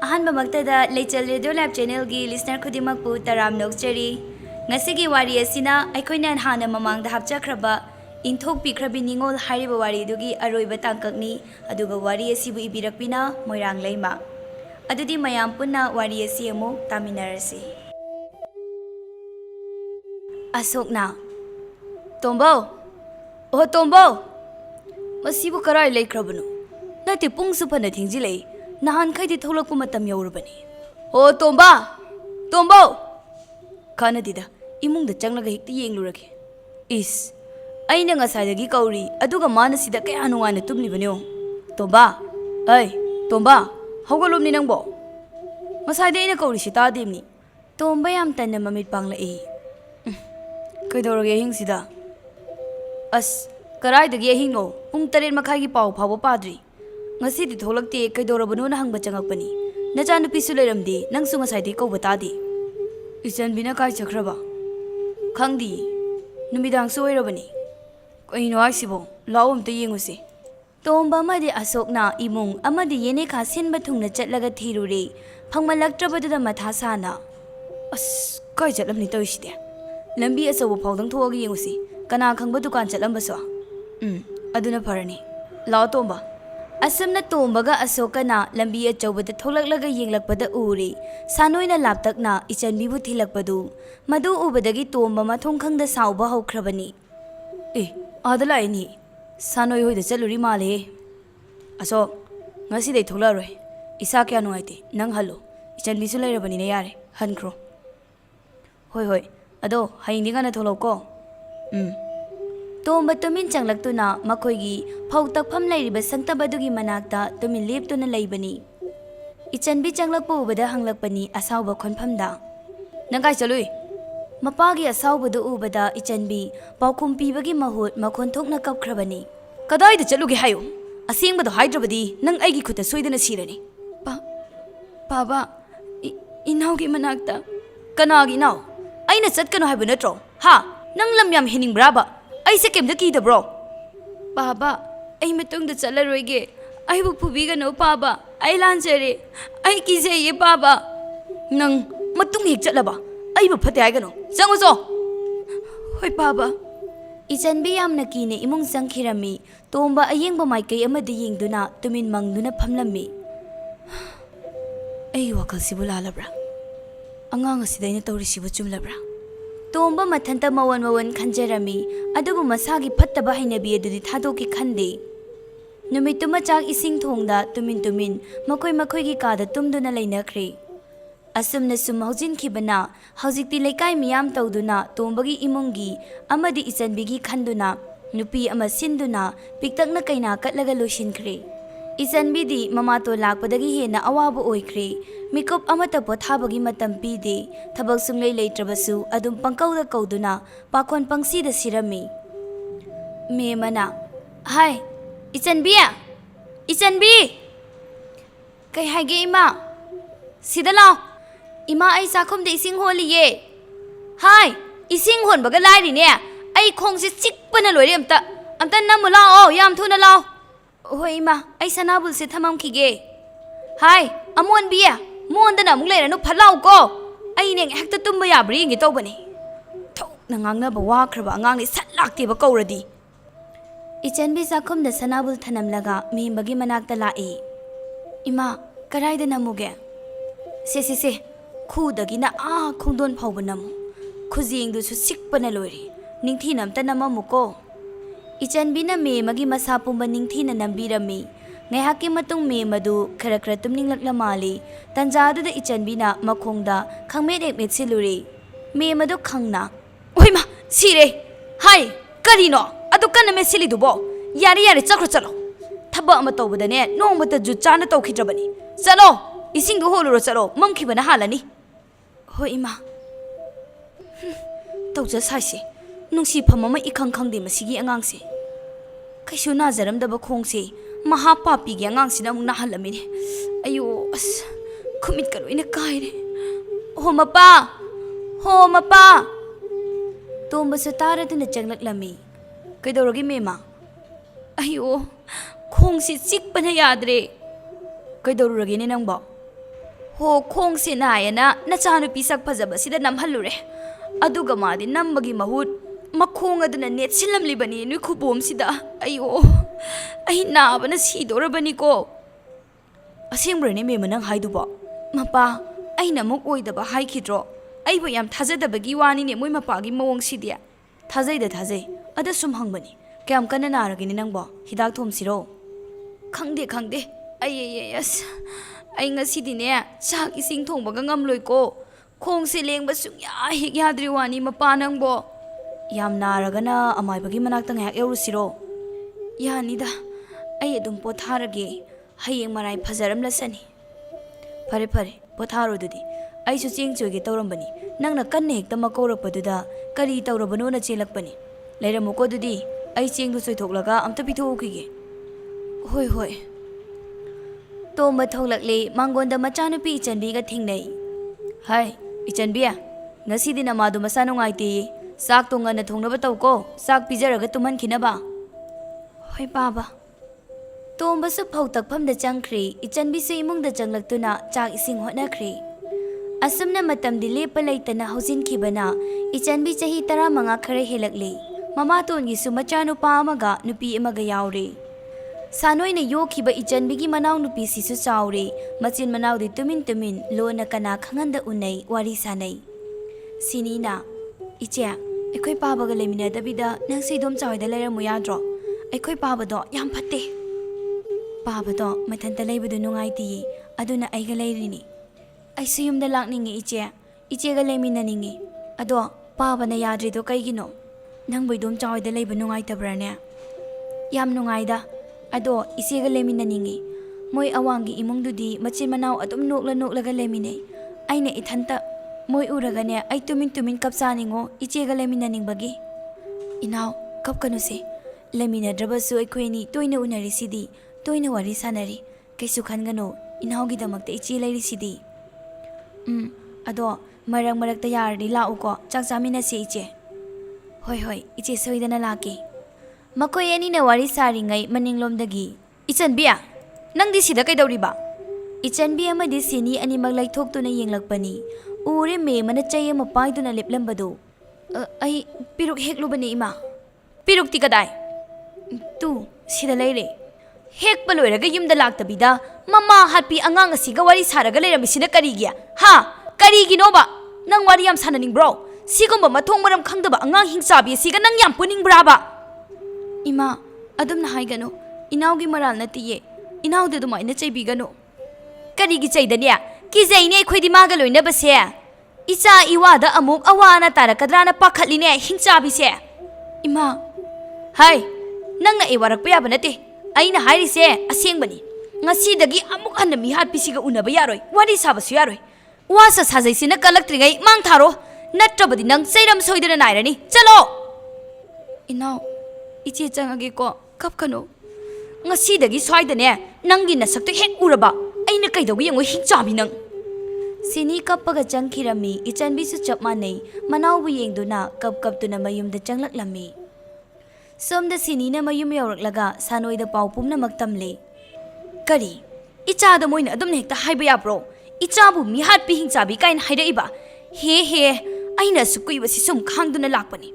अहनबमक्तदा लेचल radio lab channel की listener खुदिमकपु तराम नोक्चरी ngasi wari asina aikoina hana mamangda hapchakraba इंथोकपीख्रबी निंगोल हारिबा वारीदुगी अरोइबा तांककनी अदुगा वारी असिबु इबिरकपिना मोइरांग लैमा अदुदी मयाम पुन्ना वारी असि अमुक तामिनारसि अशोकना तोंबो ओ तोंबो मसिबु कराय लेख्रबनु नते पुंगसु फना थिंजिलै नहान खैदि थोलकपु मतम यौरबनी ओ तोंबा तोंबो खानदिदा इमुंगदा चंगलगा हेक्ति येंगलुरगे इस अइना ngसाइदगी कौरी अदुगा मानसिदा कया नुवाना तुमलिबनो तोंबा ऐ तोंबा हौगलोमनि नंगबो ngसाइदे अइना कौरी सि तादेमनि तोंबा याम तन्ना ममित पांगलई कइदोरगे हिंगसिदा अस कराइदगी हिंगो पुंग 8 मखाइगी पाव फावो पाद्री ngasiदी थोलकते कइदोरबनो ना हंगबा चंगकपनी नचा नुपिसु लेरमदे नंगसु ngसाइदे कौबा तादे इचनबिना काय चख्रबा खंगदी नुमिदांग सोइरबनी कइनो आइसिबो लाओ अमते येंगुसे तोंबा मदे अशोकना इमुंग अमदे येने खा सिनबा थुंगना चटलगा थीरुरे फंगमलक्त्रबदुदा मथा साना अस काय चटलमनि तोइसिदे लंबी असबो फावदंग थोगी येंगुसे कना खंगबा दुकान चटलमबसो अदुना फरनी लाओ तोंबा असमना तोंबगा अशोकना लंबी अचौबदा थोलकलगा येंगलकपदा उरे सानोइना लापतकना इचनबीबु थिलकपदु मदु उबदगी तोंबा मथोंग खंगदा साउबा हौख्रबनी ए आदलाइनी सानोई होइदा चलुरी माले अशोक ngasiदै थोलारोय इसा क्या नुआइते नंग हलो इचनबीसु लैरबनी ने यारे हनख्रो होय होय अदो हयिंदि गाना थोलौको तोंबा तुमिन चंगलक्तुना मखोइगी फौ तकफम लैरिबा संगतबदुगी मनाक्ता तुमिन लेपतुना लैबनी इचनबी चंगलकपु उबदा हंगलकपनी असाउबा खोनफमदा नंगाय चलुई मपागी असाउबदु उबदा इचनबी पाउखुम पीबगी महुत मखोन थोकना कपख्रबनी कदाइदा चलुगे हायो असेंगबदो हाइद्रबदी नंग आइगी खुता सोइदना सिरनी पाबा इनाउगी मनाक्ता कनागी नाउ अइना चटकनो हाइबो नत्रो हा नंग लम याम हेनिंगब्राबा अइसे केमदा कीदब्रो पाबा अइ मतुंगदा चलरोइगे अइबु फुबीगनो पाबा अइ लांजरे अइ किजे ये पाबा नंग मतुंग हेक चलबा अइबु फते हाइगनो चंगुजो होय पाबा इचनबी यामना कीने इमुंग चंखिरमी तोंबा अयेंगबा माइकई अमदि येंगदुना तुमिन मंगदुना फमलम्मी अइ वखलसिबु लालब्रा अंगांग असिदैना तौरिसिबु चुमलब्रा तोंबा मथंता मवन मवन खंजरमी अदुबु मसागी फत्तबा हैनबी अदुदि थादोकी खंदे नुमितुमा चाक इसिंग थोंगदा तुमिन तुमिन मखोय मखोयगी कादा तुमदुना लैनख्रे असुमना सुम हौजिनखिबना हौजिकति लेकाय मियाम तौदुना तोंबगी इमुंगी अमदि इचनबिगी खंदुना नुपी अमा सिंदुना पिक्तकना कैना कटलगा लोसिनख्रे इचनबिदी ममातो लाकपदगी हेना अवाबु ओइख्रे मिकुप अमता पोथाबगी मतम पीदे थबक सुंगलै लैत्रबसु अदुम पंकौदा कौदुना पाखोन पंगसीदा सिरमी मेमना हाय इचनबी कई हाइगे इमा सिदा लाओ इमा आई साखुमदे इसिंग होलिये हाय इसिंग होनबगा लाइरिने आई खोंगसे चिकपना लोइरे अमता नमु लाओ याम थुना लाओ होय इमा आई सनाबुलसे थममखिगे हाय अमोनबिया मोंदना अमुक लेरनु फलाउ को अइने हेक्ता तुम्बा याब्री येंगे तौबनी थौना ngangnaba wakraba angangni satlakteba कौरदी इचनबी साखुमदा सनाबुल थनमलगा मेंबगी मनाक्ता लाए इमा कराइदा नमुगे से खुदगिना खोंदोन फाउबा नमु खुजिंगदुसु सिकपना लोइरी निंगथीना अमता नममुको इचनबीना मेमगी मसा पुंबा निंगथीना नंबीरमी ngayhaki matung me madu khara khara tumninglakla mali tanjadуда ichanbina makhongda khangmet ekmet siluri me madu khangna oima sire hai karino adu kana me silidubo yari chakro chalo thaba ama tawbadane nongmata ju chana tawkhidrabani chalo ising du holuro chalo mamkhibana halani hoi ima tawja saisi nungsi phamama ikhang khangde masigi angangse kaisu najaramdaba khongse महापापी के आंगसिना मुना हलमिने अयो अस खुमित करो इने कायरे हो मपा तोंबस तारदुना चंगलक्लमी कइदौरगे मेमा अयो खोंगसे चिकपना याद्रे कइदौरगेने नंगबो ꯍꯣ ꯈꯣꯡꯁꯦ ꯅꯥꯏꯌꯦꯅ ꯅꯆꯥꯅꯨꯄꯤ ꯁꯛ ꯐꯖꯕꯁꯤꯗ ꯅꯝꯍꯜꯂꯨꯔꯦ ꯑꯗꯨꯒ ꯃꯥꯗꯤ ꯅꯝꯕꯒꯤ ꯃꯍꯨꯠ ꯃꯈꯣꯡ ꯑꯗꯨꯅ ꯅꯦꯠꯁꯤꯜꯂꯝꯂꯤꯕꯅꯤ ꯅꯣꯏ ꯈꯨꯕꯣꯝꯁꯤꯗ ꯑꯩꯌꯣ ꯑꯩ ꯅꯥꯕꯅ ꯁꯤꯗꯣꯔꯕꯅꯤꯀꯣ ꯑꯁꯦꯡꯕ꯭ꯔꯅꯦ ꯃꯦꯝꯃ ꯅꯪ ꯍꯥꯏꯗꯨꯕꯣ ꯃꯄꯥ ꯑꯩꯅ ꯑꯃꯨꯛ ꯑꯣꯏꯗꯕ ꯍꯥꯏꯈꯤꯗ꯭ꯔꯣ ꯑꯩꯕꯨ ꯌꯥꯝ ꯊꯥꯖꯗꯕꯒꯤ ꯋꯥꯅꯤꯅꯦ ꯃꯣꯏ ꯃꯄꯥꯒꯤ ꯃꯑꯣꯡꯁꯤꯗꯤ ꯊꯥꯖꯩ ꯑꯗ ꯁꯨꯝ ꯍꯪꯕꯅꯤ ꯀꯌꯥꯝ ꯀꯟꯅ ꯅꯥꯔꯒꯦꯅꯦ ꯅꯪꯕꯣ ꯍꯤꯗꯥꯛ ꯊꯣꯝꯁꯤꯔꯣ ꯈꯪꯗꯦ ꯑꯩ ꯉꯁꯤꯗꯤꯅꯦ ꯆꯥꯛ ꯏꯁꯤꯡ ꯊꯣꯡꯕꯒ ꯉꯝꯂꯣꯏꯀꯣ ꯈꯣꯡꯁꯦ ꯂꯦꯡꯕ ꯁꯨꯡꯌꯥ ꯍꯦꯛ ꯌꯥꯗ꯭ꯔꯤ ꯋꯥꯅꯤ ꯃꯄꯥ ꯅꯪꯕꯣ ꯌꯥꯝ ꯅꯥꯔꯒꯅ ꯑꯃꯥꯏꯕꯒꯤ ꯃꯅꯥꯛꯇ ꯉꯥꯏꯍꯥꯛ ꯌꯧꯔꯨꯁꯤꯔꯣ ꯌꯥꯅꯤꯗ ꯑꯩ ꯑꯗꯨꯝ ꯄꯣꯊꯥꯔꯒꯦ ꯍꯌꯦꯡ ꯃꯔꯥꯏ ꯐꯖꯔꯝꯂꯁꯅꯤ ꯐꯔꯦ ꯄꯣꯊꯥꯔꯣ ꯑꯗꯨꯗꯤ ꯑꯩꯁꯨ ꯆꯦꯡ ꯆꯣꯏꯒꯦ ꯇꯧꯔꯝꯕꯅꯤ ꯅꯪꯅ ꯀꯟꯅ ꯍꯦꯛꯇ ꯃꯀꯧꯔꯛꯄꯗꯨꯗ ꯀꯔꯤ ꯇꯧꯔꯕꯅꯣꯅ ꯆꯦꯜꯂꯛꯄꯅꯤ ꯂꯩꯔꯝꯃꯨꯀꯣ ꯑꯗꯨꯗꯤ ꯑꯩ ꯆꯦꯡꯗꯨ ꯆꯣꯏꯊꯣꯛꯂꯒ ꯑꯝꯇ ꯄꯤꯊꯣꯛꯎꯈꯤꯒꯦ ꯍꯣꯏ ꯇꯣꯝꯕ ꯊꯣꯛꯂꯛꯂꯦ ꯃꯥꯡꯒꯣꯟꯗ ꯃꯆꯥꯅꯨꯄꯤ ꯏꯆꯟꯕꯤꯒ ꯊꯦꯡꯅꯩ ꯍꯥꯏ ꯏꯆꯟꯕꯤ ꯉꯁꯤꯗꯤ ꯅꯃꯥꯗꯣ ꯃꯁꯥ ꯅꯨꯡꯉꯥꯏꯇꯦꯌꯦ ꯆꯥꯛꯇꯣ ꯉꯟꯅ ꯊꯣꯡꯅꯕ ꯇꯧꯀꯣ ꯆꯥꯛ ꯄꯤꯖꯔꯒ ꯇꯨꯝꯍꯟꯈꯤꯅꯕ ꯍꯣꯏ ꯄꯥꯕ ꯇꯣꯝꯕꯁꯨ ꯐꯧ ꯇꯛꯐꯝꯗ ꯆꯪꯈ꯭ꯔꯦ ꯏꯆꯟꯕꯤꯁꯨ ꯏꯃꯨꯡꯗ ꯆꯪꯂꯛꯇꯨꯅ ꯆꯥꯛ ꯏꯁꯤꯡ ꯍꯣꯠꯅꯈ꯭ꯔꯦ ꯑꯁꯨꯝꯅ ꯃꯇꯝꯗꯤ ꯂꯦꯞꯄ ꯂꯩꯇꯅ ꯍꯧꯖꯤꯟꯈꯤꯕꯅ ꯏꯆꯟꯕꯤ ꯆꯍꯤ 15 ꯈꯔ ꯍꯦꯜꯂꯛꯂꯦ ꯃꯃꯥꯇꯣꯟꯒꯤꯁꯨ ꯃꯆꯥꯅꯨꯄꯥ ꯑꯃꯒ ꯅꯨꯄꯤ ꯑꯃꯒ ꯌꯥꯎꯔꯦ ꯁꯥꯅꯣꯏꯅ ꯌꯣꯛꯈꯤꯕ ꯏꯆꯟꯕꯤꯒꯤ ꯃꯅꯥꯎꯅꯨꯄꯤꯁꯤꯁꯨ ꯆꯥꯎꯔꯦ ꯃꯆꯤꯟ ꯃꯅꯥꯎꯗꯤ ꯇꯨꯃꯤꯟ ꯂꯣꯟꯅ ꯀꯅꯥ ꯈꯪꯍꯟꯗ ꯎꯅꯩ ꯋꯥꯔꯤ ꯁꯥꯅꯩ ꯁꯤꯅꯤꯅ ꯏꯆꯦ ꯑꯩꯈꯣꯏ ꯄꯥꯕꯒ ꯂꯩꯃꯤꯟꯅꯗꯕꯤꯗ ꯅꯪꯁꯨ ꯏꯗꯣꯝ ꯆꯥꯎꯏꯗ ꯂꯩꯔꯝꯃꯨ ꯌꯥꯗ꯭ꯔꯣ ꯑꯩꯈꯣꯏ ꯄꯥꯕꯗꯣ ꯌꯥꯝ ꯐꯠꯇꯦ ꯄꯥꯕꯗꯣ ꯃꯊꯟꯇ ꯂꯩꯕꯗꯣ ꯅꯨꯡꯉꯥꯏꯇꯦꯌꯦ ꯑꯗꯨꯅ ꯑꯩꯒ ꯂꯩꯔꯤꯅꯤ ꯑꯩꯁꯨ ꯌꯨꯝꯗ ꯂꯥꯛꯅꯤꯡꯉꯤ ꯏꯆꯦꯒ ꯂꯩꯃꯤꯟꯅꯅꯤꯡꯉꯤ ꯑꯗꯣ ꯄꯥꯕꯅ ꯌꯥꯗ꯭ꯔꯤꯗꯣ ꯀꯩꯒꯤꯅꯣ ꯅꯪꯕꯨ ꯏꯗꯣꯝ ꯆꯥꯎꯏꯗ ꯂꯩꯕ ꯅꯨꯡꯉꯥꯏꯇꯕ꯭ꯔꯥꯅꯦ ꯌꯥꯝ ꯅꯨꯡꯉꯥꯏꯗ ꯑꯗꯣ ꯏꯆꯦꯒ ꯂꯩꯃꯤꯟꯅꯅꯤꯡꯉꯤ ꯃꯣꯏ ꯑꯋꯥꯡꯒꯤ ꯏꯃꯨꯡꯗꯨꯗꯤ ꯃꯆꯤꯟ ꯃꯅꯥꯎ ꯑꯗꯨꯝ ꯅꯣꯛꯂꯒ ꯂꯩꯃꯤꯟꯅꯩ ꯑꯩꯅ ꯏꯊꯟꯇ ꯃꯣꯏ ꯎꯔꯒꯅꯦ ꯑꯩ ꯇꯨꯃꯤꯟ ꯀꯞꯆꯥꯅꯤꯡꯉꯣ ꯏꯆꯦꯒ ꯂꯩꯃꯤꯟꯅꯅꯤꯡꯕꯒꯤ ꯏꯅꯥꯎ ꯀꯞꯀꯅꯨꯁꯦ ꯂꯩꯃꯤꯟꯅꯗ꯭ꯔꯕꯁꯨ ꯑꯩꯈꯣꯏꯅꯤ ꯇꯣꯏꯅ ꯎꯅꯔꯤꯁꯤꯗꯤ ꯇꯣꯏꯅ ꯋꯥꯔꯤ ꯁꯥꯟꯅꯔꯤ ꯀꯩꯁꯨ ꯈꯟꯒꯅꯨ ꯏꯅꯥꯎꯒꯤꯗꯃꯛꯇ ꯏꯆꯦ ꯂꯩꯔꯤꯁꯤꯗꯤ ꯑꯗꯣ ꯃꯔꯛꯇ ꯌꯥꯔꯗꯤ ꯂꯥꯛꯎꯀꯣ ꯆꯥꯛ ꯆꯥꯃꯤꯟꯅꯁꯤ ꯏꯆे ꯍꯣꯏ ꯏꯆꯦ ꯁꯣꯏꯗꯅ ꯂꯥꯛꯀꯦ ꯃꯈꯣꯏ ꯑꯅꯤꯅ ꯋꯥꯔꯤ ꯁꯥꯔꯤꯉꯩ ꯃꯅꯤꯡꯂꯣꯝꯗꯒꯤ ꯏꯆꯟꯕꯤ ꯅꯪꯗꯤ ꯁꯤꯗ ꯀꯩꯗꯧꯔꯤꯕ ꯏꯆꯟꯕꯤ ꯑꯃꯗꯤ ꯁꯤꯅꯤ ꯑꯅꯤꯃꯛ ꯂꯩꯊꯣꯛꯇꯨꯅ ꯌꯦꯡꯂꯛꯄꯅꯤ ꯎꯔꯦ ꯃꯦꯝꯃꯅ ꯆꯩ ꯑꯃ ꯄꯥꯏꯗꯨꯅ ꯂꯦꯞꯂꯝꯕꯗꯨ ꯑꯩ ꯄꯤꯔꯨꯛ ꯍꯦꯛꯂꯨꯕꯅꯤ ꯏꯃꯥ ꯄꯤꯔꯨꯛꯇꯤ ꯀꯗꯥꯏ ꯁꯤꯗ ꯂꯩꯔꯦ ꯍꯦꯛꯄ ꯂꯣꯏꯔꯒ ꯌꯨꯝꯗ ꯂꯥꯛꯇꯕꯤꯗ ꯃꯃꯥ ꯍꯥꯠꯄꯤ ꯑꯉꯥꯡ ꯑꯁꯤꯒ ꯋꯥꯔꯤ ꯁꯥꯔꯒ ꯂꯩꯔꯝꯃꯤꯁꯤꯅ ꯀꯔꯤꯒꯤ ꯀꯔꯤꯒꯤꯅꯣꯕ ꯅꯪ ꯋꯥꯔꯤ ꯌꯥꯝ ꯁꯥꯟꯅꯅꯤꯡꯕ꯭ꯔꯣ ꯁꯤꯒꯨꯝꯕ ꯃꯊꯣꯡ ꯃꯔꯝ ꯈꯪꯗꯕ ꯑꯉꯥꯡ ꯍꯤꯡꯆꯥꯕꯤ ꯑꯁꯤꯒ ꯅꯪ ꯌꯥꯝ ꯄꯨꯅꯤꯡꯕ꯭ꯔꯥꯕ ꯏꯃꯥ ꯑꯗꯨꯝꯅ ꯍꯥꯏꯒꯅꯨ ꯏꯅꯥꯎꯒꯤ ꯃꯔꯥꯜ ꯅꯠꯇꯤꯌꯦ ꯏꯅꯥꯎꯗ ꯑꯗꯨꯃꯥꯏꯅ ꯆꯩꯕꯤꯒꯅꯨ ꯀꯔꯤꯒꯤ ꯆꯩꯗꯅꯦ ꯀꯤꯖꯩꯅꯦ ꯑꯩꯈꯣꯏꯗꯤ ꯃꯥꯒ ꯂꯣꯏꯅꯕꯁꯦ ꯏꯆꯥ ꯏꯋꯥꯗ ꯑꯃꯨꯛ ꯑꯋꯥ ꯑꯅꯥ ꯇꯥꯔꯛꯀꯗ꯭ꯔꯥꯅ ꯄꯥꯈꯠꯂꯤꯅꯦ ꯍꯤꯡꯆꯥꯕꯤꯁꯦ ꯏꯃꯥ ꯍꯥꯏ ꯅꯪꯅ ꯋꯥꯔꯛꯄ ꯌꯥꯕ ꯅꯠꯇꯦ ꯑꯩꯅ ꯍꯥꯏꯔꯤꯁꯦ ꯑꯁꯦꯡꯕꯅꯤ ꯉꯁꯤꯗꯒꯤ ꯑꯃꯨꯛ ꯍꯟꯅ ꯃꯤꯍꯥꯠꯄꯤꯁꯤꯒ ꯎꯅꯕ ꯌꯥꯔꯣꯏ ꯋꯥꯔꯤ ꯁꯥꯕꯁꯨ ꯌꯥꯔꯣꯏ ꯋꯥꯁꯥ ꯁꯥꯖꯩꯁꯤꯅ ꯀꯜꯂꯛꯇ꯭ꯔꯤꯉꯩ ꯃꯥꯡ ꯊꯥꯔꯣ ꯅꯠꯇ꯭ꯔꯕꯗꯤ ꯅꯪ ꯆꯩꯔꯝ ꯁꯣꯏꯗꯅ ꯅꯥꯏꯔꯅꯤ ꯆꯠꯂꯣ ꯏꯅꯥꯎ ꯏꯆꯦ ꯆꯪꯉꯒꯦꯀꯣ ꯀꯞꯀꯅꯨ ꯉꯁꯤꯗꯒꯤ ꯁ꯭ꯋꯥꯏꯗꯅꯦ ꯅꯪꯒꯤ ꯅꯁꯛꯇꯣ ꯍꯦꯛ ꯎꯔꯕ ꯑꯩꯅ ꯀꯩꯗꯧꯕ ꯌꯦꯡꯉꯣ ꯍꯤꯡꯆꯥꯕꯤ ꯅꯪ ꯁꯤꯅꯤ ꯀꯞꯄꯒ ꯆꯪꯈꯤꯔꯝꯃꯤ ꯏꯆꯟꯕꯤꯁꯨ ꯆꯞ ꯃꯥꯟꯅꯩ ꯃꯅꯥꯎꯕꯨ ꯌꯦꯡꯗꯨꯅ ꯀꯞꯇꯨꯅ ꯃꯌꯨꯝꯗ ꯆꯪꯂꯛꯂꯝꯃꯤ ꯁꯣꯝꯗ ꯁꯤꯅꯤꯅ ꯃꯌꯨꯝ ꯌꯧꯔꯛꯂꯒ ꯁꯥꯅꯣꯏꯗ ꯄꯥꯎ ꯄꯨꯝꯅꯃꯛ ꯇꯝꯂꯦ ꯀꯔꯤ ꯏꯆꯥꯗ ꯃꯣꯏꯅ ꯑꯗꯨꯝꯅ ꯍꯦꯛꯇ ꯍꯥꯏꯕ ꯌꯥꯕ꯭ꯔꯣ ꯏꯆꯥꯕꯨ ꯃꯤꯍꯥꯠꯄꯤ ꯍꯤꯡꯆꯥꯕꯤ ꯀꯥꯏꯅ ꯍꯥꯏꯔꯛꯏꯕ ꯍꯦ ꯑꯩꯅ ꯑꯁꯨꯛ ꯀꯨꯏꯕꯁꯤ ꯁꯨꯝ ꯈꯥꯡꯗꯨꯅ ꯂꯥꯛꯄꯅꯤ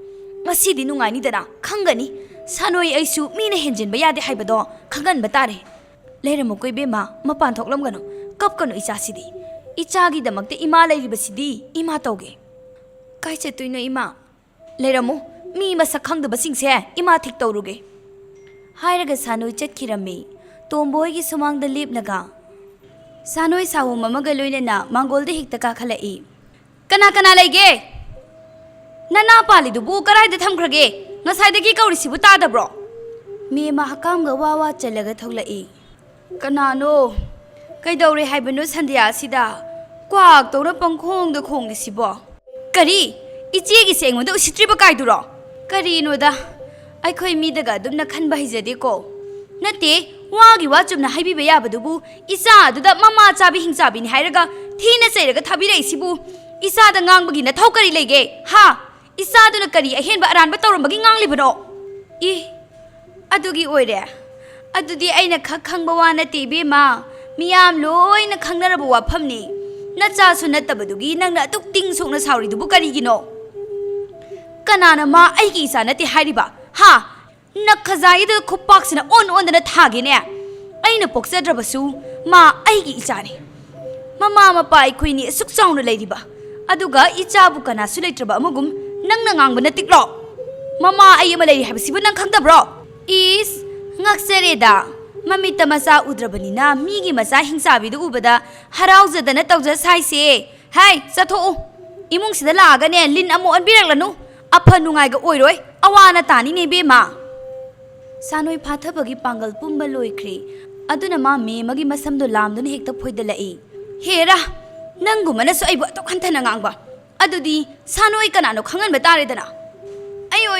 ꯉꯁꯤꯗꯤ ꯅꯨꯡꯉꯥꯏꯅꯤꯗꯅ ꯈꯪꯒꯅꯤ ꯁꯥꯅꯣꯏ ꯑꯩꯁꯨ ꯃꯤꯅ ꯍꯦꯟꯖꯤꯟꯕ ꯌꯥꯗꯦ ꯍꯥꯏꯕꯗꯣ ꯈꯪꯍꯟꯕ ꯇꯥꯔꯦ ꯂꯩꯔꯝꯃꯨꯀꯣ ꯏꯕꯦꯝꯃ ꯃꯄꯥꯟ ꯊꯣꯛꯂꯝꯒꯅꯨ ꯀꯞꯀꯅꯨ ꯏꯆꯥꯁꯤꯗꯤ ꯏꯆꯥꯒꯤꯗꯃꯛꯇ ꯏꯃꯥ ꯂꯩꯔꯤꯕꯁꯤꯗꯤ ꯏꯃꯥ ꯇꯧꯒꯦ ꯀꯥꯏ ꯆꯠꯇꯣꯏꯅꯣ ꯏꯃꯥ ꯂꯩꯔꯝꯃꯨ ꯃꯤ ꯃꯁꯛ ꯈꯪꯗꯕꯁꯤꯡꯁꯦ ꯏꯃꯥ ꯊꯤꯛ ꯇꯧꯔꯨꯒꯦ ꯍꯥꯏꯔꯒ ꯁꯥꯅꯣꯏ ꯆꯠꯈꯤꯔꯝꯃꯤ ꯇꯣꯝꯕꯣꯏꯒꯤ ꯁꯨꯃꯥꯡꯗ ꯂꯦꯞꯂꯒ ꯁꯥꯅꯣꯏ ꯁꯥꯋꯨꯝ ꯑꯃꯒ ꯂꯣꯏꯅꯅ ꯃꯥꯡꯒꯣꯜꯗ ꯍꯦꯛꯇ ꯀꯥꯈꯠꯂꯛꯏ ꯀꯅꯥ ꯂꯩꯒꯦ ꯅꯅꯥ ꯄꯥꯜꯂꯤꯗꯨꯕꯨ ꯀꯔꯥꯏꯗ ꯊꯝꯈ꯭ꯔꯒꯦ ꯉꯁꯥꯏꯗꯒꯤ ꯀꯧꯔꯤꯁꯤꯕꯨ ꯇꯥꯗꯕ꯭ꯔꯣ ꯃꯦꯝꯃ ꯍꯀꯥꯝꯒ ꯋꯥ ꯆꯜꯂꯒ ꯊꯣꯛꯂꯛꯏ ꯀꯅꯥꯅꯣ ꯀꯩꯗꯧꯔꯦ ꯍꯥꯏꯕꯅꯣ ꯁꯟꯙ꯭ꯌꯥꯁꯤꯗ ꯀ꯭ꯋꯥꯛ ꯇꯧꯅ ꯄꯪꯈꯣꯡꯗ ꯈꯣꯡꯂꯤꯁꯤꯕꯣ ꯀꯔꯤ ꯏꯆꯦꯒꯤꯁꯦ ꯑꯩꯉꯣꯟꯗ ꯎꯁꯤꯠꯇ꯭ꯔꯤꯕ ꯀꯥꯏꯗꯨꯔꯣ ꯀꯔꯤꯅꯣꯗ ꯑꯩꯈꯣꯏ ꯃꯤꯗꯒ ꯑꯗꯨꯝꯅ ꯈꯟꯕ ꯍꯩꯖꯗꯦꯀꯣ ꯅꯠꯇꯦ ꯋꯥꯒꯤ ꯋꯥ ꯆꯨꯝꯅ ꯍꯥꯏꯕꯤꯕ ꯌꯥꯕꯗꯨꯕꯨ ꯏꯆꯥ ꯑꯗꯨꯗ ꯃꯃꯥ ꯆꯥꯕꯤ ꯍꯤꯡꯆꯥꯕꯤꯅꯤ ꯍꯥꯏꯔꯒ ꯊꯤꯅ ꯆꯩꯔꯒ ꯊꯥꯕꯤꯔꯛꯏꯁꯤꯕꯨ ꯏꯆꯥꯗ ꯉꯥꯡꯕꯒꯤ ꯅꯊꯧ ꯀꯔꯤ ꯂꯩꯒꯦ ꯏꯆꯥꯗꯨꯅ ꯀꯔꯤ ꯑꯍꯦꯟꯕ ꯑꯔꯥꯟꯕ ꯇꯧꯔꯝꯕꯒꯤ ꯉꯥꯡꯂꯤꯕꯅꯣ ꯑꯗꯨꯒꯤ ꯑꯣꯏꯔꯦ ꯑꯗꯨꯗꯤ ꯑꯩꯅ ꯈꯪꯕ ꯋꯥ ꯅꯠꯇꯦ ꯏꯕꯦꯝꯃ ꯃꯤꯌꯥꯝ ꯂꯣꯏꯅ ꯈꯪꯅꯔꯕ ꯋꯥꯐꯝꯅꯤ Nachasu natabadugi nang na atuk ting sok na sauri dubu karigino. Kanana ma aigi isa nati hairiba. Ha! Nakazayida kupaksina on na thagine. Aina poksadrabasu ma aigi isani. Mama mapa aikhuini asuk chauna leiriba. Aduga ichabu kana sulaitraba amugum nang nangang natiklo. Mama ay malay habisibu nang khangdabro. Is ngaksareda. Mamita masa udrabani na migi masa hingsabi du ubada harauzadana tawja saise. Hai satho. Imung sida laga ne lin amu anbiraglanu. Apa nungai ga oiroi awana tani ne bema. Sanoi phathabagi pangal pumba loikri. Aduna ma me magi masamdo lamduna hekta phoidalai. Hera nangumana so aibu to khantana ngangba. Adudi sanoi kanano khangan bataredana. Ayo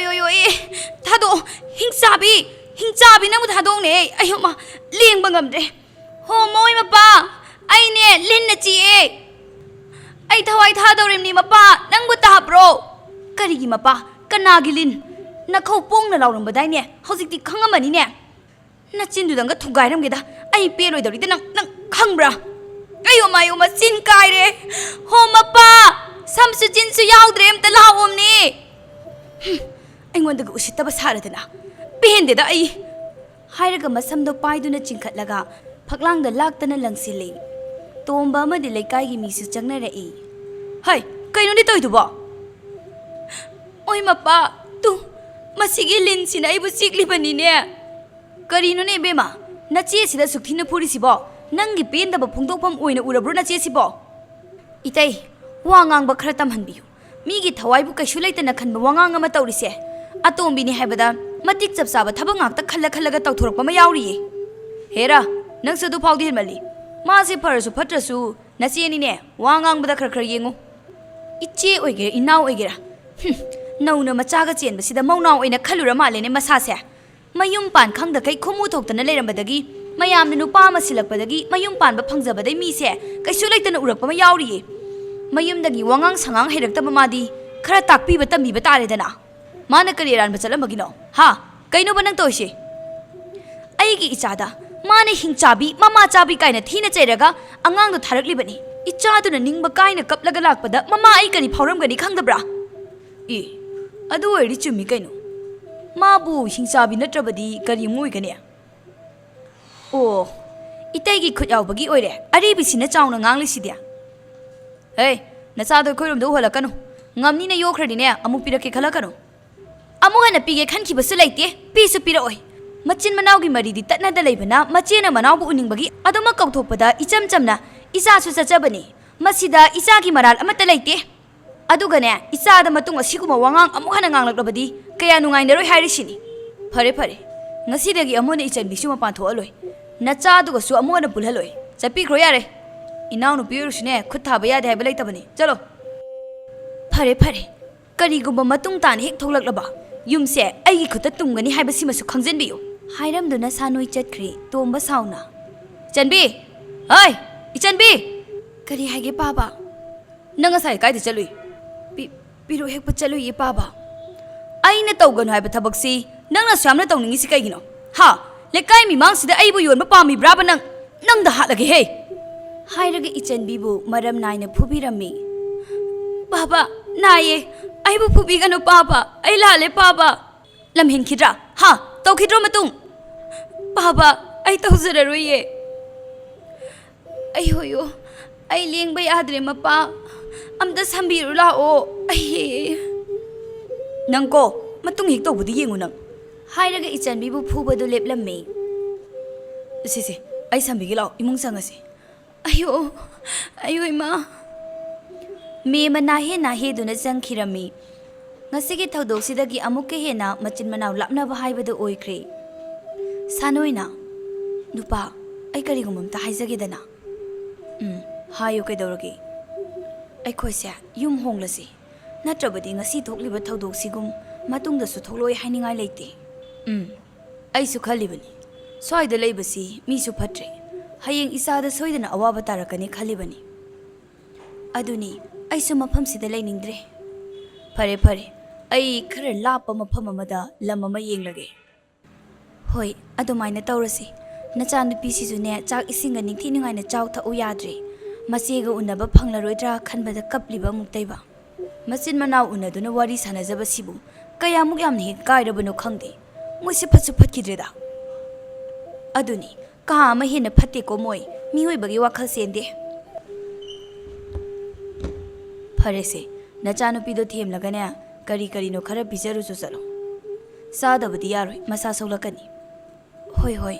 thado hingsabi namu thadong ne ayo ma leng bangam de ho moi mapa ai ne lin na chi e ai thawai thadorem ni mapa nang bu ta bro karigi mapa kanagi lin na khau pong na lawram badai ne hojik ti khangamani ne na chin du dang ga thugai ram ge da ai pe loi dori nang khangbra ayo ma chin kai re ho mapa samsu chin su yaudrem ta lawom ni aingonda ga usitaba saradana Pihindeda ay hairaga masamdo paiduna chingkhatlaga phaklangda laktana langsili tomba amadi lekai gi misu changnarei hai kaino ni toiduba oi mapa tu masigi lin sina ibu sikli bani ne karino ne bema nachi sida sukthina phuri sibo nangi penda ba phungdokpham oina urabru nachi sibo itai wangang ba khara tamhanbiu migi thawai bu kaishu leitana khanba wangang ama tawrise atombi ni haibada matik chap saba thaba ngakta khalla ga tawthorok ma yauri hera nang sadu phawdi helmali ma se pharasu phatrasu nachi ni ne wangang bada khar yengu iche oige inau oigera nauna macha ga chen basida maunau oina khalura male ne masa se mayum pan khangda kai khomu thoktana leirambadagi mayamna nupa ma silakpadagi mayum pan ba phangjabadai mi se kaisu leitana urakpa ma yauri mayumdagi wangang sangang heirakta madi khara takpi ba tambi ba taredana Mana kariran bacalam magino. Ha, kaino ba nang toise? Aigi ichada, mana hingchabi, mama chabi kaina thina chairaga, angang do tharakli bani. Ichadu na ningba kaina kaplaga lakpada, mama ai kani phauram gani khangdabra. Adu oiri chumi kaino. Mabu hingchabi natrabadi kari mui gani. Oh, itaigi khutyaw bagi oire. Ari bisina chauna ngangli sidia. Hey, nasado khoirom do halakano. Ngamni na yokhradi ne amu pirake khalakano. Amuhana pige khanki basu laite pisu pira oi machin manau gi maridi tatna da leibana machena manau bu uning bagi aduma kauthopada icham chamna isa su chachabani masida isa gi maral amata laite aduga ne isa da matung asiguma wangang amuhana nganglakbadi kaya nungai neroi hairishini phare ngasi dagi amone ichan bisu ma pantho aloi nacha duga su amuhana pulhaloi chapi khro yare inau nu pirushne khutha ba yade hai balai tabani chalo phare karigumba matung tan hek tholaklaba Yumse aigi khuta tungani haibasi masu khangjanbiu hairamduna sanoi chatkri tomba sauna Chanbi oi ichanbi kari haige baba nanga sai kai de chalui piru hek pa chalui ye baba aina tawganu haiba thabaksi nangna samna tawningi si kaigino ha lekai mi mang sida aibu yon ba pami braba nang da halage he hairaga ichanbi bu maram naina phubirami baba naye aibu phubiganu papa ai lale papa lamhin khidra ha tau khidro matung papa ai tawzararoye ai hoyo ai lengba yadre mapa amda sambiru la o ai nangko matung hik tawbudi yengu nang hairaga ichanbi bu phubadu leplamme sisi ai sambigi lao imung sangase ayo ima me manahe duna jangkhirami ngasigi thodoksidagi amukke hena machin manau lapna bahaibadu oikre sanoina nupa ai karigumam ta haijagedana hayo kedoragi ai khoise yum honglasi natrabadi ngasi thokliba thodoksigum matungda su tholoi hainingai leite ai su khalibani soida leibasi mi su phatre hayeng isada soidana awaba tarakani khalibani aduni ai su mafam sida leiningdre phare ai khara lapa mafam amada lam ama yenglage hoi adumaina tawrasi nacha nupi sisu ne chak isinga ningthi ningai na chaw tha u yadre Masiga unaba phanglaroidra khanbada kapliba muktaiba. Macin manau unaduna wari sanajaba sibu kayamuk yamna he kairabano khangde. Moise phatsu phatkidreda. Aduni ka ama hena phatte ko moi mihoibagi wakhal sende. Farese nachanupido themlagane kari no khara bijaru su chalo. Sadabadi yaroi masa solakani. Hoi hoi.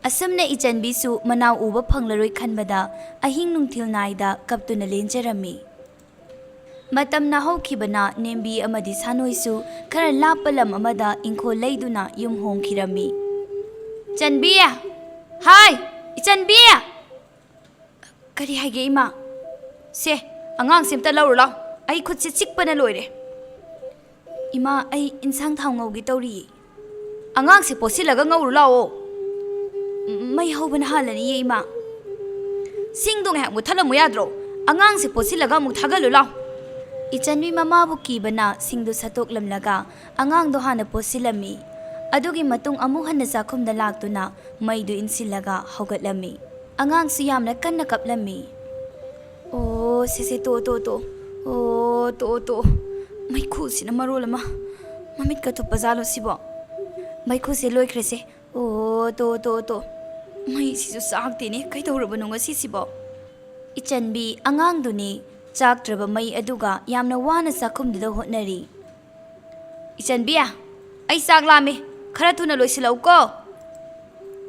Asamna ichanbisu manau uba phanglaroi khanbada ahing nungthil naida kaptuna lenjarami. Matamna hokibana nembi amadi sanoisu khara lapalam amada ingkho leiduna yum hongkhirami. Chanbiya! Hai! Ichanbiya! Kari haige ima? Se, angang simta laur lau. Ai khut se chikpana loire. Ima ai insang thau ngaugi tawri. Angang se posilaga ngauru lao. May haubana halani ye ima. Singdong hak muthala muyadro. Angang se posilaga muthagalu lao. Ichanbi mama bu kibana singdu satok lamlaga angang do hana posilami. Adugi matung amu hana zakhumda laktuna maidu insilaga haugatlami. Angang su yamna kanna kaplami. Oh, sese to. Oh, to. May khusina marolama. Mamit ka to pazalo sibo. May khuse loy krese. Oh, to. May sisu sakti ni kay tawrabano nga sisibo. Ichanbi angang duni chaktraba may aduga yamna wana sakhumdida hotnari. Ichanbiya, ay saklami, khara thuna loisilaw ko.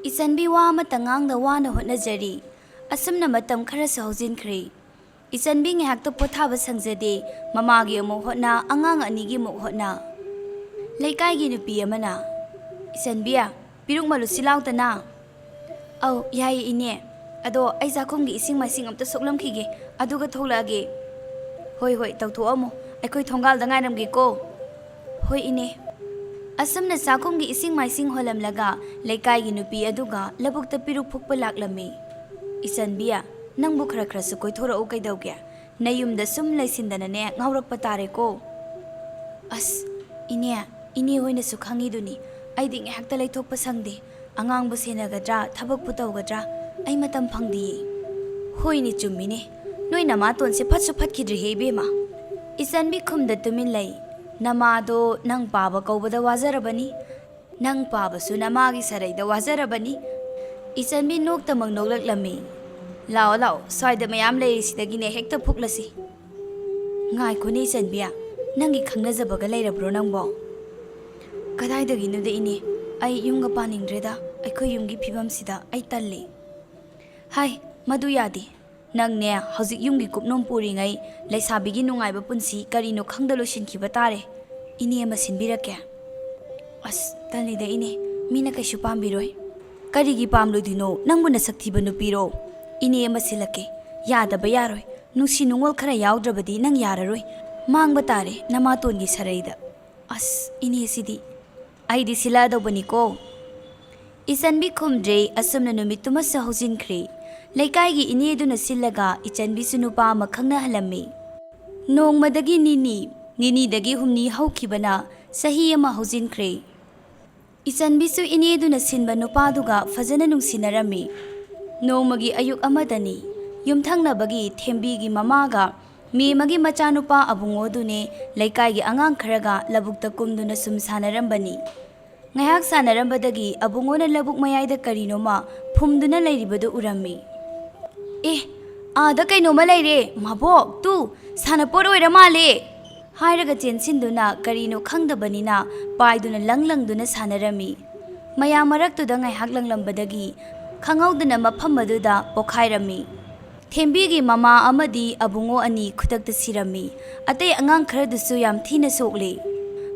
Ichanbi wa matangangda wana hotnajari. Asamna matam khara sa haujinkri. Ichanbi ngihakto pothaba sangjade mamagi amuk hotna angang anigi muk hotna. Laikaygi nupi amana. Ichanbiya, piruk malusilaw tana. Aw, yai ine. Ado ay zakhumgi ising maising amta soklamkhige aduga tholage. Hoi tawthoamo aikoi thongal da ngairamgi ko. Hoi ine. Asamna zakhumgi ising maising holamlaga laikaygi nupi aduga labukta piruk phukpa laklami. Ichanbiya, nangbu khara su koi thorau kaidawge. Nayumda sum laisindanane ngaurakpa tare ko. As, ine hoina su khangiduni. Aidi ngihakta laithokpa sangde. Angangbu senagadra thabakpu tawgadra. Ay matam phangdi. Hoi ni chummine. Noi nama tonse phatsu phatkidri he bema. Ichanbi khumda tumin lai. Nama do nang paba kaubada wazarabani. Nang paba su namagi saraida wazarabani. Ichanbi nokta mangnolaklami. Lao, swaida mayam leisidagine hekta phuklasi. Ngai khone Ichanbiya, nangi khangnajabaga leirabro nangbo. Kadaidaginu de ine. Ay yumga paningdreda. Aikoi yumgi phibamsida ay talli. Hai, madu yadi. Nangne hauzik yumgi kupnom puri ngai laisabigi nungaiba punsi karino khangda losinkiba tare. Ini ama sinbirake. As talida ine mina kaisu pambiroi. Karigi pamlodino nangbu nasaktiba nupiro. Ini ama silake. Yadaba yaroi. Nungsi nungwal khara yawdrabadi nang yararoi. Mangba tare namatongi saraida. As ini sidi. Aidi sila dawbani ko. Ichanbi khumdre asumna numituma sa haujinkri. Laikaygi ineduna sillaga Ichanbi sunupa ama khangna halami. Nongmadagi ninidagi humni haukibana sahi ama haujinkri. Ichanbi su ineduna sinba nupaduga fajana nungsinarami. Nongmagi ayuk amadani yumthangnabagi thembigi mamaga memagi machanupa abungodune laikaygi angang kharaga labukta kumduna sum sanarambani. Ngayak sanarambadagi abungona labuk mayayda karinoma phumduna lairibadu urami. Ada kainoma laire mabok tu sanapor oira male. Hairaga chensinduna karino khangdabanina paiduna langlangduna sanarami. Maya maraktuda ngayhak langlambadagi khangauduna mafam aduda pokhairami. Thembigi mama amadi abungo ani khutakta sirami. Atay angang kharadusu yam thina sokle.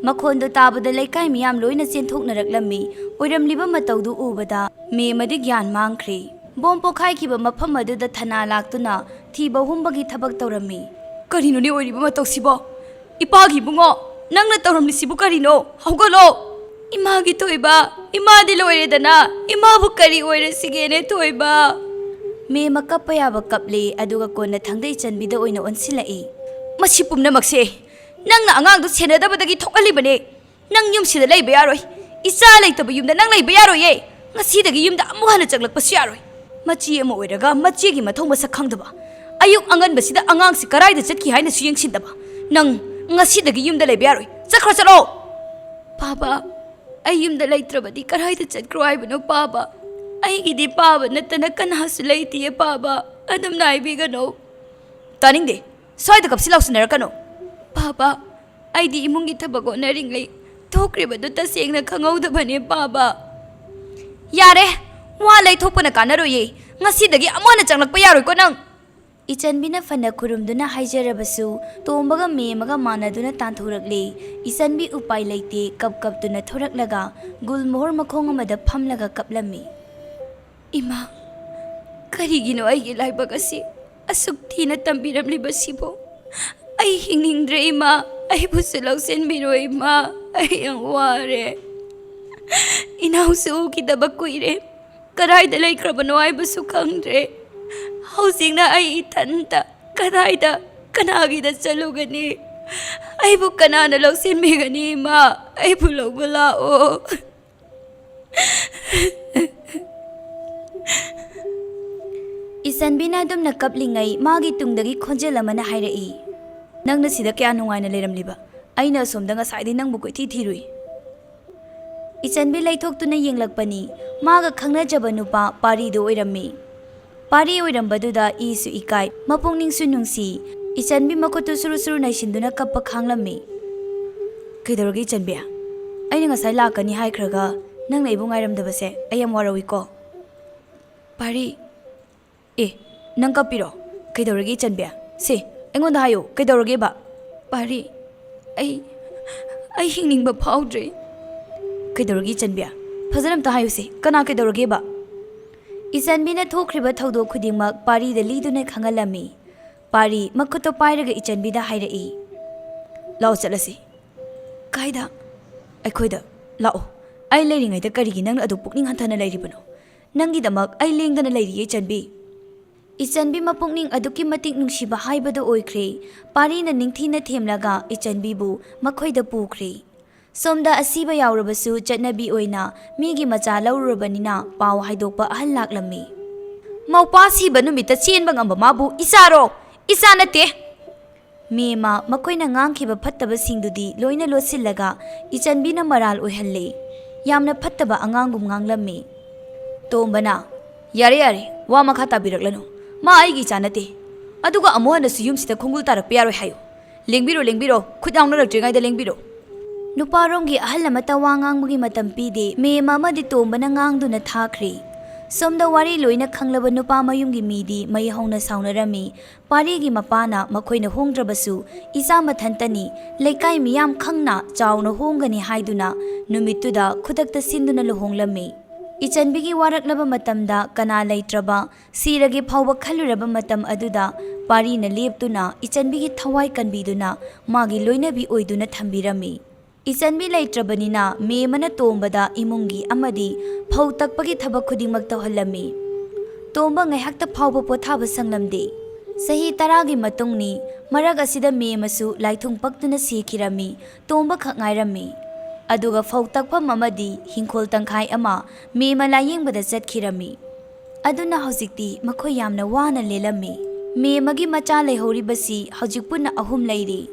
Makhondo tabada laikay miyam loina chenthoknaraklami. Oiramliba matawdu ubada me madi gyan mangkhri. Bom pokhai kiba mafam aduda thana laktuna thiba humbagi thabak tawrami. Karino ni oiriba matawsibo. Ipagi bungo nangna tawramli sibu karino hawgalo. Imagi toiba imadi loiredana imabu kari oirasigene toiba. Me makappa yaba kaple aduga konna thangda Ichanbida oina onsilai. Masi pumnamakse nangna angangdo senadabadagi thokalibane. Nang yumsida leiba yaroi. Icha leitaba yumda nang leiba yaroye. Ngasidagi yumda amu hana chaglakpasu yaroi. Machi ama oiraga machi gi mathong masak khangdaba. Ayuk angan basida angang si karai da chatki haina suyeng sindaba. Nang ngasi dagi yumda lay biaroi. Chakro chalo. Papa, ay yumda lay trabadi karai da chatkro ay bano papa. Ay gidi papa natana kanasu lay tiye papa. Adam na ibigano. Taning de. Soy da kapsilaw sinarakano. Papa, ay di imungi tabago na ring lay. Tokriba do taseng na kangaw da bani papa. Yare, walay thokpa na kanaro ye. Ngasi dagi amo na changlak pa yaroy ko nang. Ichanbina fana kurumduna haijarabasu tombaga memaga manaduna tanthuragli. Isanbi upay laite kaptuna thoraklaga gulmohor makhong amada phamlaga kaplami. Ima, karigino ay ilaybag asi asuk thina tambiramlibasibo. Ay hiningdre ima, ay busulaw senbiro ima, ay ang ware. Inausu kitaba kuire, karay dalay krabano ay basukangdre. Housing na ay itanta, karay da kanagi da salugani. Ay bukana na lang senbigani ima, ay bulaw bulao. Isanbina dum nagkaplingay magi tungdagi khonjel amana hairai. Nang nasida kaya nungay na liramliba. Ay na somda nga saidi nang bukoy tithiruy. Isanbi laythoktuna yenglakpani maga khangnajaba nupa parido oirami. Pari oirambaduda isu ikai mapungningsu nungsi. Isanbi makutu suru-suru naisinduna kappa khanglami. Kaidoragi Isanbi? Ay nga say lakani haikraga nang naibong ayramdabase ayam warawi ko. Pari, nang kapiro, kaidoragi Isanbi? Si, engonda hayo, kaidoragi ba? Pari, ay hingningba paudre. Kaidoragi Isanbi? Fazaram ta hayo si, kana kaidoragi ba? Isanbina thokriba thawdok khudingmak pari da liduna khangalami. Pari makuto pairaga Isanbi da hairai. Lao chalasi. Kaida? Aikhoida, lao. Ay leiringai da karigi nang adu pukning hanthana leiribano. Nangi damak ay lengdana leiri Isanbi. Isanbi mapukning aduki matik nungsiba haibada oikre. Pari na ningthina themlaga Isanbi bu makhoida pukre. Somda asiba yaurabasu chatnabi oina migi macha laururabanina paw haidokpa ahal laklami. Maupa siba numita chenba ngamba mabu isaro isa nate. Mema makoina ngangkhiba phattaba singdudi loina losillaga Isanbina maral oihalle. Yamna phattaba angangum nganglami. Tombana yare wa makha tabiraklanu. Ma aigi chanate. Aduga amohana su yumsida khungul tarakpa yaroi hayo. Lengbiro khutyaungna rakjringaida lengbiro. Nuparonggi ahal amata wangangbagi matam pide me mamadi tombana ngangduna thakri. Somda wari loina khanglaba nupa mayumgi midi mai hongna saunarami. Parigi mapana makhoina hongdrabasu isa mathantani leikai miyam khangna chawna hongani haiduna numittuda khudakta sinduna luhonglami. Isanbigi waraklaba matamda kana leitraba siragi phawba khaluraba matam aduda parina leptuna Isanbigi thawai kanbiduna magi loinabi oiduna thambirami. Isanbi leitrabanina memana tombada imungi amadi phau takpagi thabak khudingmak tawhallami. Tomba ngaihakta phawba pothaba sanglamde. Sahi taragi matungni marag asida memasu laithung paktuna sikhirami tomba khak ngairami. Aduga phau takpam amadi hingkhol tangkhai ama mema layengbada chatkirami. Aduna hojikti makhoi yamna wana lelami. Memagi macha leihoribasi hojik punna ahum leiri.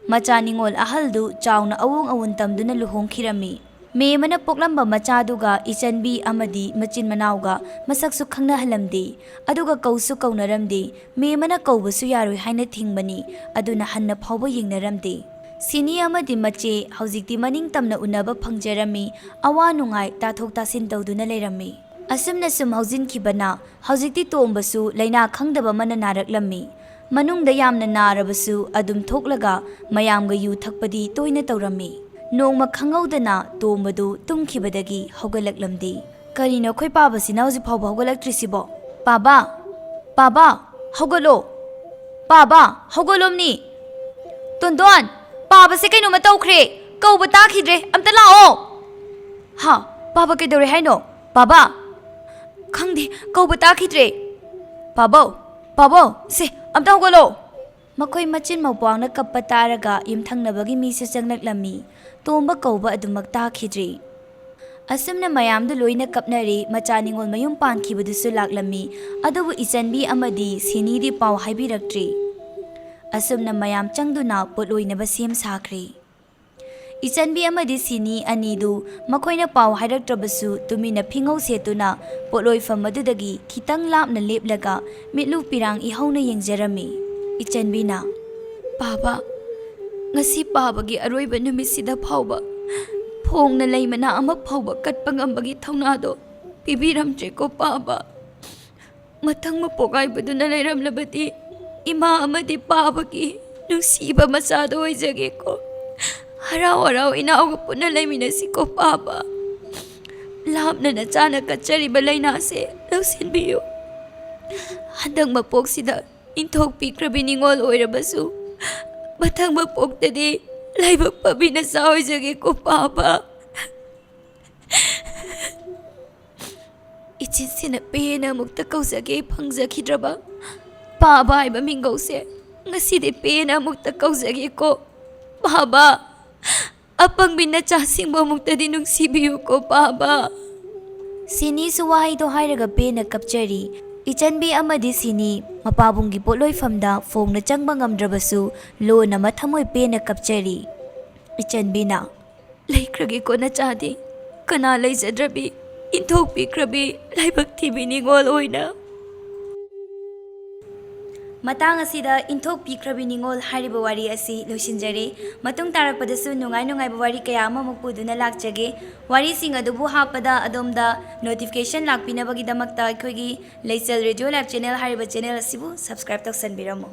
Macha ningol ahaldu chawna awung awun tamduna luhongkhirami. Memana poklamba machaduga Isanbi amadi machin manawga masaksu khangnahalamde. Aduga kausu kaunaramde. Memana kaubasu yaroi haina thingbani. Aduna hanna phawba yengnaramde. Sini amadi mache hojikti maning tamna unaba phangjarami. Awa nungai tathok tasin tawduna leirami. Asumna sum hojinkhibana hojikti tombasu laina khangdaba mana naraklami. Manungda yamna narabasu adum thoklaga mayamga yu thakpadi toina tawrami. Nongma khangawdana tombadu tumkhibadagi hogalaklamdi. Karino khoi pabasina hoji phawba hogalaktrisibo. Paba, hogalo. Paba, hogolomni. Tondon, paba se kainoma tawkhre. Kauba takhidre amta lao. Ha, paba kaidore haino. Paba. Khangdi kauba takhidre. Pabo, se amta hogalo. Makhoi machin mawpangna kappa taraga yumthangnabagi mise changnaklammi. Tomba kauba adumak takhidre. ꯑꯁꯨꯝꯅ ꯃꯌꯥꯝꯗꯨ ꯂꯣꯏꯅ ꯀꯞꯅꯔꯤ ꯃꯆꯥ ꯅꯤꯡꯉꯣꯜ ꯃꯌꯨꯝ ꯄꯥꯟꯈꯤꯕꯗꯨꯁꯨ ꯂꯥꯛꯂꯝꯃꯤ ꯑꯗꯨꯕꯨ ꯏꯆꯟꯕꯤ ꯑꯃꯗꯤ ꯁꯤꯅꯤꯗꯤ ꯄꯥꯎ ꯍꯥꯏꯕꯤꯔꯛꯇ꯭ꯔꯤ ꯑꯁꯨꯝꯅ ꯃꯌꯥꯝ ꯆꯪꯗꯨꯅ ꯄꯣꯠꯂꯣꯏꯅꯕ ꯁꯦꯝ ꯁꯥꯈ꯭ꯔꯦ ꯏꯆꯟꯕꯤ ꯑꯃꯗꯤ ꯁꯤꯅꯤ ꯑꯅꯤꯗꯨ ꯃꯈꯣꯏꯅ ꯄꯥꯎ ꯍꯥꯏꯔꯛꯇ꯭ꯔꯕꯁꯨ ꯇꯨꯃꯤꯟꯅ ꯐꯤꯉꯧ ꯁꯦꯠꯇꯨꯅ ꯄꯣꯠꯂꯣꯏꯐꯝ ꯑꯗꯨꯗꯒꯤ ꯈꯤꯇꯪ ꯂꯥꯞꯅ ꯂꯦꯞꯂꯒ ꯃꯤꯠꯂꯨ ꯄꯤꯔꯥꯡ ꯏꯍꯧꯅ ꯌꯦꯡꯖꯔꯝꯃꯤ ꯏꯆꯟꯕꯤꯅ ꯄꯥꯕ ꯉꯁꯤ ꯄꯥꯕꯒꯤ ꯑꯔꯣꯏꯕ ꯅꯨꯃꯤꯠꯁꯤꯗ ꯐꯥꯎꯕ ꯐꯣꯡꯅ ꯂꯩ ꯃꯅꯥ ꯑꯃ ꯐꯥꯎꯕ ꯀꯠꯄ ꯉꯝꯕꯒꯤ ꯊꯧꯅꯥꯗꯣ ꯄꯤꯕꯤꯔꯝꯗ꯭ꯔꯦꯀꯣ ꯄꯥꯕ ꯃꯊꯪ ꯃꯄꯣꯛ ꯍꯥꯏꯕꯗꯨꯅ ꯂꯩꯔꯝꯂꯕꯗꯤ ꯏꯃꯥ ꯑꯃꯗꯤ ꯄꯥꯕꯒꯤ ꯅꯨꯡꯁꯤꯕ ꯃꯆꯥꯗꯣ ꯑꯣꯏꯖꯒꯦꯀꯣ ꯍꯔꯥꯎ ꯍꯔꯥꯎ ꯏꯅꯥꯎꯒ ꯄꯨꯟꯅ ꯂꯩꯃꯤꯟꯅꯁꯤꯀꯣ ꯄꯥꯕ ꯂꯥꯞꯅ ꯅꯆꯥꯅ ꯀꯠꯆꯔꯤꯕ ꯂꯩꯅꯥꯁꯦ ꯂꯧꯁꯤꯟꯕꯤꯌꯨ ꯍꯟꯗꯛ ꯃꯄꯣꯛꯁꯤꯗ ꯏꯟꯊꯣꯛꯄꯤꯈ꯭ꯔꯕꯤ ꯅꯤꯡꯉꯣꯜ ꯑꯣꯏꯔꯕꯁꯨ ꯃꯊꯪ ꯃꯄꯣꯛꯇꯗꯤ ꯂꯥꯏꯕꯛ ꯐꯕꯤ ꯅꯆꯥ ꯑꯣꯏꯖꯒꯦꯀꯣ ꯄꯥꯕ ꯏꯆꯤꯟꯁꯤꯅ ꯄꯦꯅ ꯑꯃꯨꯛꯇ ꯀꯧꯖꯒꯦ ꯐꯪꯖꯈꯤꯗ꯭ꯔꯕ ꯄꯥꯕ ꯍꯥꯏꯕ ꯃꯤꯡꯒꯧꯁꯦ ꯉꯁꯤꯗꯤ ꯄꯦꯅ ꯑꯃꯨꯛꯇ ꯀꯧꯖꯒꯦꯀꯣ ꯄꯥꯕ ꯑꯄꯪꯕꯤ ꯅꯆꯥꯁꯤꯡꯕꯨ ꯑꯃꯨꯛꯇꯗꯤ ꯅꯨꯡꯁꯤꯕꯤꯌꯨꯀꯣ ꯄꯥꯕ ꯁꯤꯅꯤꯁꯨ ꯋꯥꯍꯩꯗꯣ ꯍꯥꯏꯔꯒ ꯄꯦꯅ ꯀꯞꯆꯔꯤ ꯏꯆꯟꯕꯤ ꯑꯃꯗꯤ ꯁꯤꯅꯤ ꯃꯄꯥꯕꯨꯡꯒꯤ ꯄꯣꯠꯂꯣꯏꯐꯝꯗ ꯐꯣꯡꯅ ꯆꯪꯕ ꯉꯝꯗ꯭ꯔꯕꯁꯨ ꯂꯣꯟ ꯑꯃ ꯊꯃꯣꯏ ꯄꯦꯅ ꯀꯞꯆꯔꯤ ꯏꯆꯟꯕꯤꯅ ꯂꯩꯈ꯭ꯔꯒꯦꯀꯣ ꯅꯆꯥꯗꯤ ꯀꯅꯥ ꯂꯩꯖꯗ꯭ꯔꯕꯤ ꯏꯟꯊꯣꯛꯄꯤꯈ꯭ꯔꯕꯤ ꯂꯥꯏꯕꯛ ꯊꯤꯕꯤ ꯅꯤꯡꯉꯣꯜ ꯑꯣꯏꯅ ꯃꯇꯥꯡ ꯑꯁꯤꯗ ꯏꯟꯊꯣꯛꯄꯤꯈ꯭ꯔꯕꯤ ꯅꯤꯡꯉꯣꯜ ꯍꯥꯏꯔꯤꯕ ꯋꯥꯔꯤ ꯑꯁꯤ ꯂꯣꯏꯁꯤꯟꯖꯔꯦ ꯃꯇꯨꯡ ꯇꯥꯔꯛꯄꯗꯁꯨ ꯅꯨꯡꯉꯥꯏꯕ ꯋꯥꯔꯤ ꯀꯌꯥ ꯑꯃꯃꯨꯛ ꯄꯨꯗꯨꯅ ꯂꯥꯛꯆꯒꯦ ꯋꯥꯔꯤꯁꯤꯡ ꯑꯗꯨꯕꯨ ꯍꯥꯞꯄꯗ ꯑꯗꯣꯝꯗ ꯅꯣꯇꯤꯐꯤꯀꯦꯁꯟ ꯂꯥꯛꯄꯤꯅꯕꯒꯤꯗꯃꯛꯇ ꯑꯩꯈꯣꯏꯒꯤ ꯂꯩꯆꯜ ꯔꯦꯗꯤꯑꯣ ꯂꯥꯏꯚ ꯆꯦꯅꯦꯜ ꯍꯥꯏꯔꯤꯕ ꯆꯦꯅꯦꯜ ꯑꯁꯤꯕꯨ ꯁꯕꯁꯀ꯭ꯔꯥꯏꯕ ꯇꯧꯁꯟꯕꯤꯔꯝꯃꯨ